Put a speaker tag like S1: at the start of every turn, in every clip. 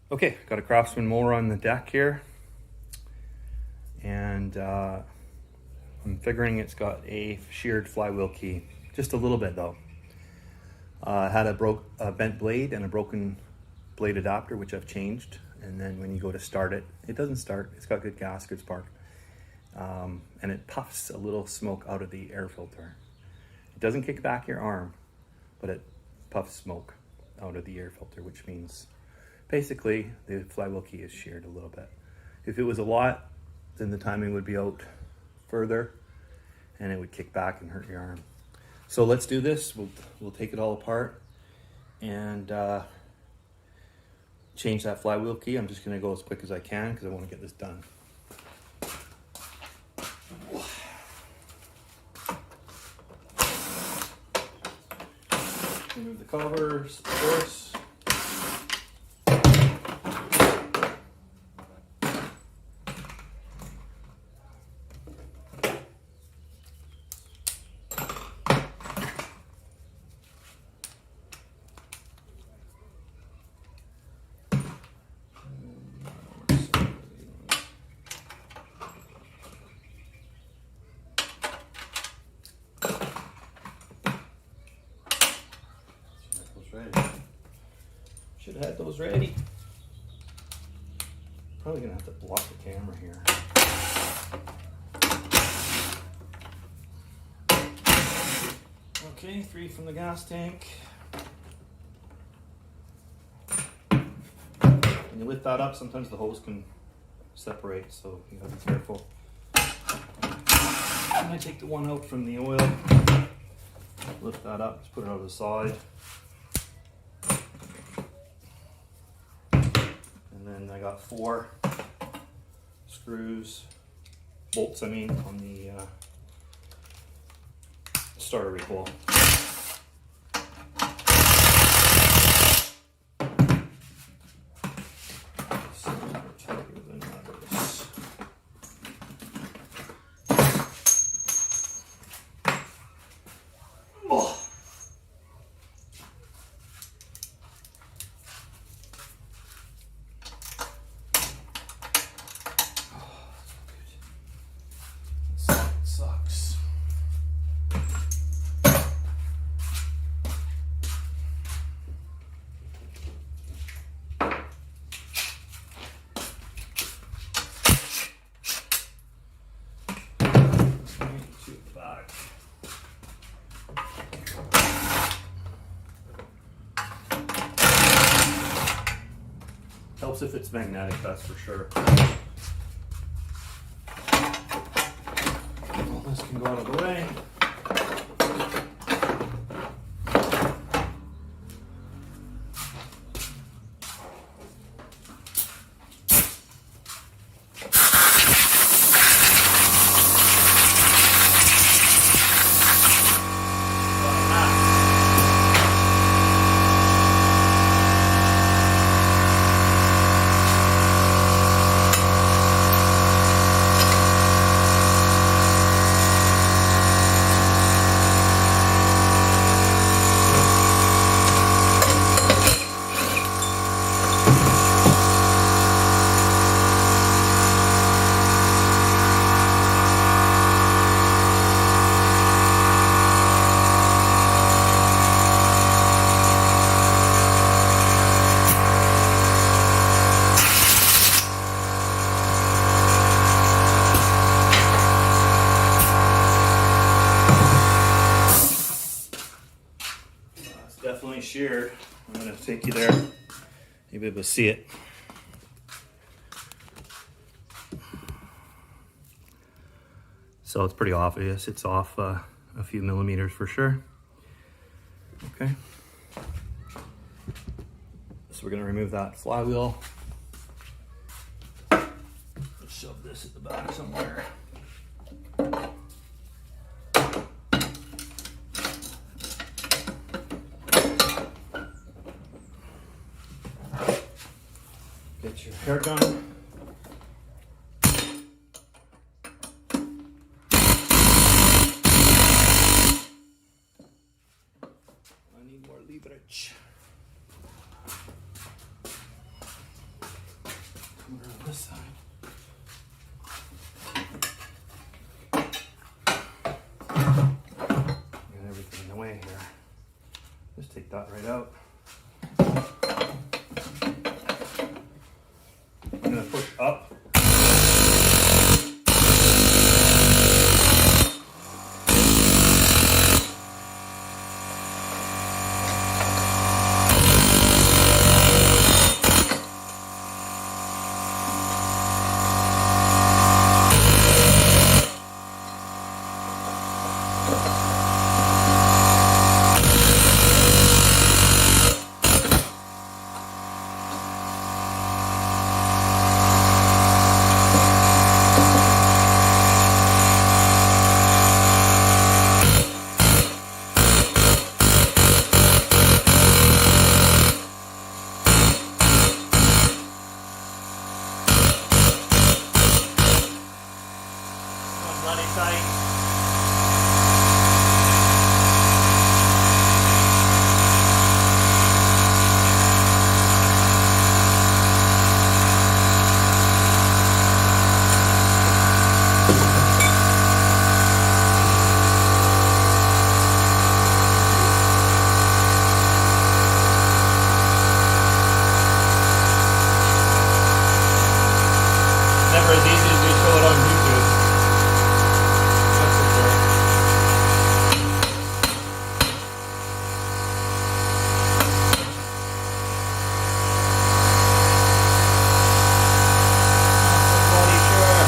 S1: Okay, got a Craftsman mower on the deck here, and I'm figuring it's got a sheared flywheel key, just a little bit though. It had a bent blade and a broken blade adapter, which I've changed, and then when you go to start it, it doesn't start. It's got good gas, good spark, and it puffs a little smoke out of the air filter. It doesn't kick back your arm, but it puffs smoke out of the air filter, which means basically the flywheel key is sheared a little bit. If it was a lot, then the timing would be out further and it would kick back and hurt your arm. So let's do this. We'll take it all apart and change that flywheel key. I'm just gonna go as quick as I can because I want to get this done. Remove the covers, of course. Should have had those ready. Probably gonna have to block the camera here. Okay, 3 from the gas tank. When you lift that up, sometimes the hose can separate, so you gotta be careful. And I take the one out from the oil, lift that up, just put it over the side. And then I got 4 screws, bolts I mean, on the starter recoil. Helps if it's magnetic, that's for sure. All this can go out of the way. Definitely sheared. I'm going to take you there. You'll be able to see it. So it's pretty obvious. It's off a few millimeters for sure. Okay. So we're going to remove that flywheel. Let's shove this at the back somewhere. Get your hair gun. I need more leverage. this side. Get everything in the way here. Just take that right out. I'm going to push up. Bloody tight. Never as easy as we show it on YouTube. That's for sure. Bloody sure.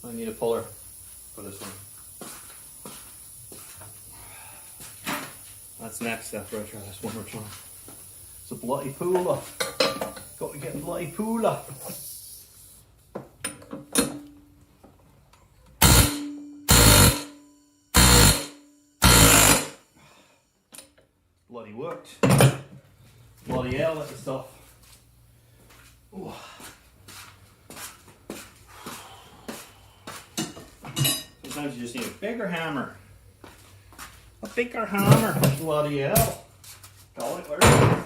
S1: I need a puller for this one. That's next after I try this one more time. It's a bloody puller. Got to get a bloody puller. Bloody worked. Bloody hell, that's the stuff. Ooh. Sometimes you just need a bigger hammer. A bigger hammer. Bloody hell. Got it, where's it?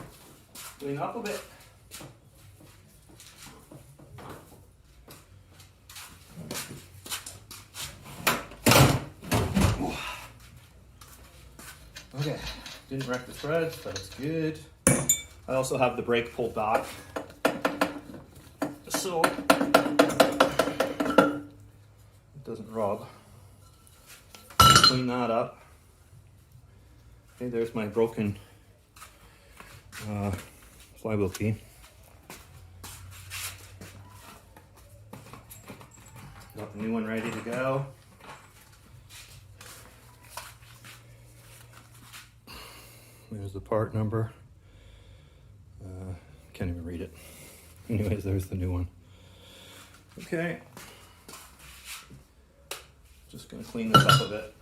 S1: Clean up a bit. Okay, didn't wreck the threads, that's good. I also have the brake pulled back, so it doesn't rub. Clean that up. Okay, there's my broken flywheel key. Got the new one ready to go. There's the part number. Can't even read it. Anyways, there's the new one. Okay. Just gonna clean this up a bit.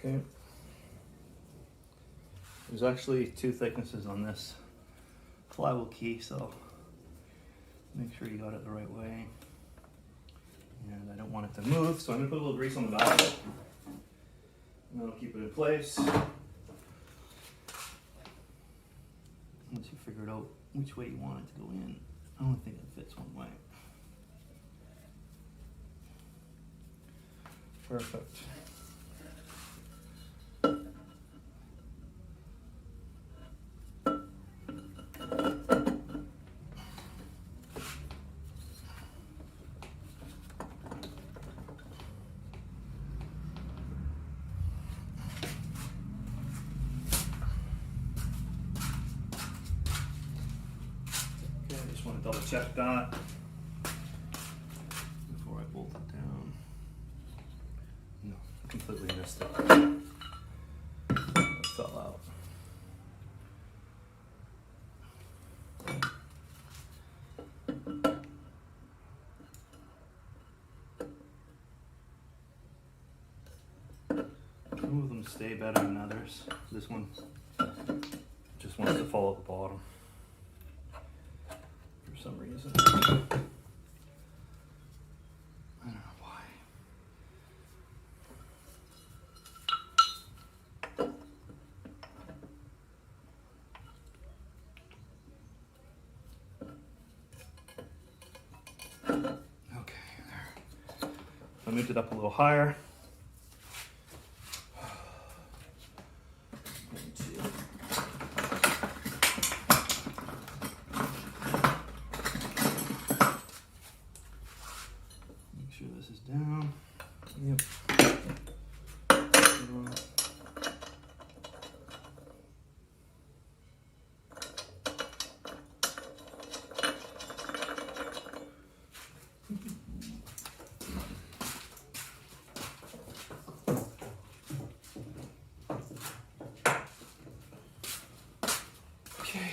S1: Okay. There's actually two thicknesses on this flywheel key, so make sure you got it the right way. And I don't want it to move, so I'm gonna put a little grease on the back of it. And that'll keep it in place. Once you figured out which way you want it to go in. I only think it fits one way. Perfect. I just want to double check that before I bolt it down. No, completely missed it. It fell out. Some of them stay better than others. This one just wants to fall at the bottom for some reason. I don't know why. Okay, there. I moved it up a little higher. Down. Yep. Okay.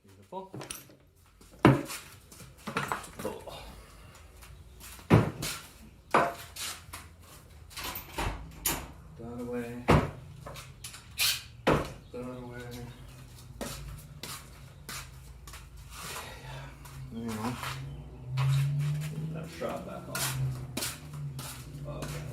S1: Beautiful. Oh. That away. That away. There you go. Put that strap back on. Okay.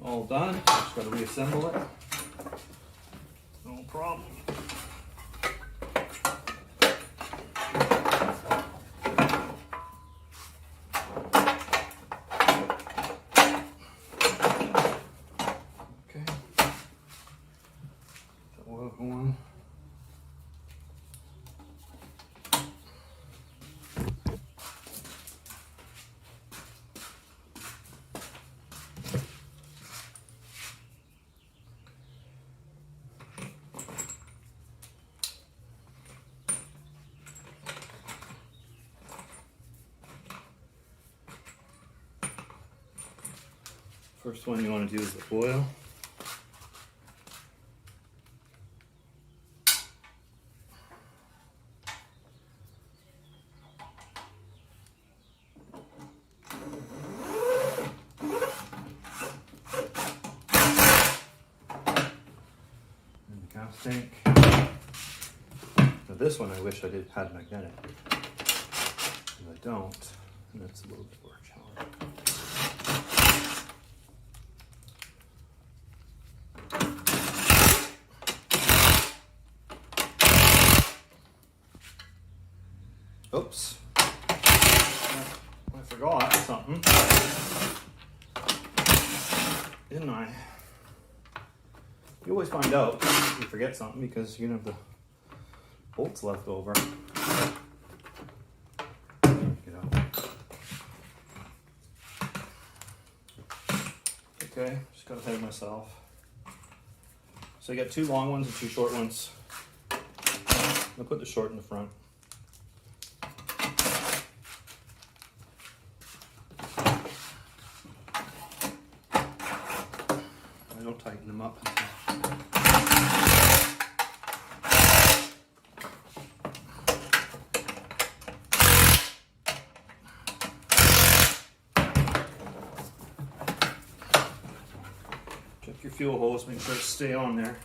S1: All done. Just got to reassemble it. No problem. Okay. The oil going. First one you want to do is the foil. And the gas tank. Now this one I wish I had magnetic. But I don't, and that's a little bit more challenging. Oops. I forgot something. Didn't I? You always find out if you forget something because you have the bolts left over. You know. Okay, just got ahead of myself. So I got two long ones and two short ones. I'll put the short in the front. I don't tighten them up. Check your fuel hose, make sure it stay on there.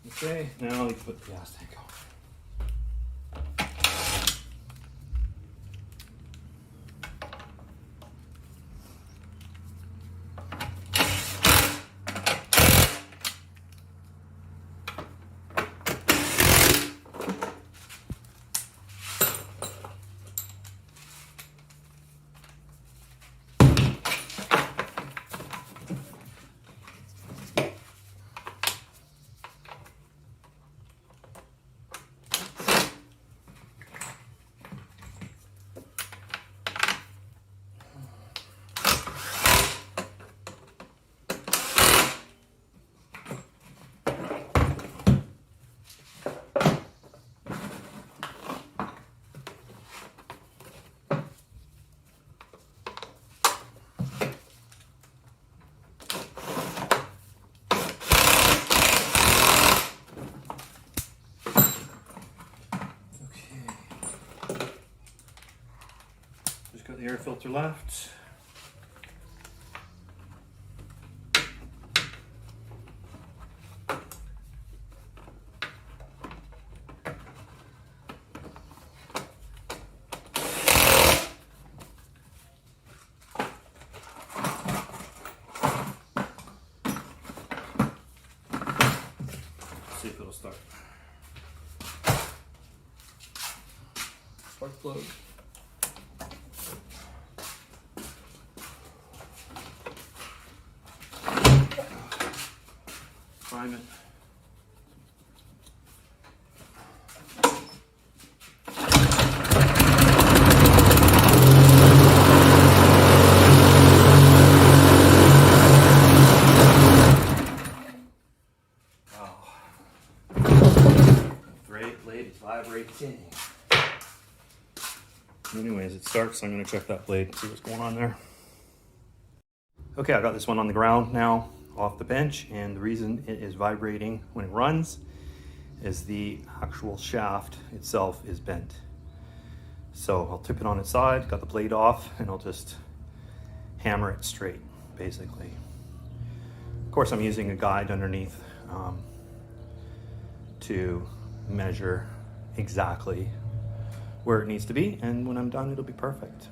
S1: Okay, now you put the gas tank on. Got the air filter left. See if it'll start. Spark plug. Prime it. Wow. Great blade is vibrating. Anyways, it starts. I'm going to check that blade, see what's going on there. Okay, I got this one on the ground now, off the bench, and the reason it is vibrating when it runs is the actual shaft itself is bent. So I'll tip it on its side, got the blade off, and I'll just hammer it straight, basically. Of course, I'm using a guide underneath to measure exactly where it needs to be, and when I'm done, it'll be perfect.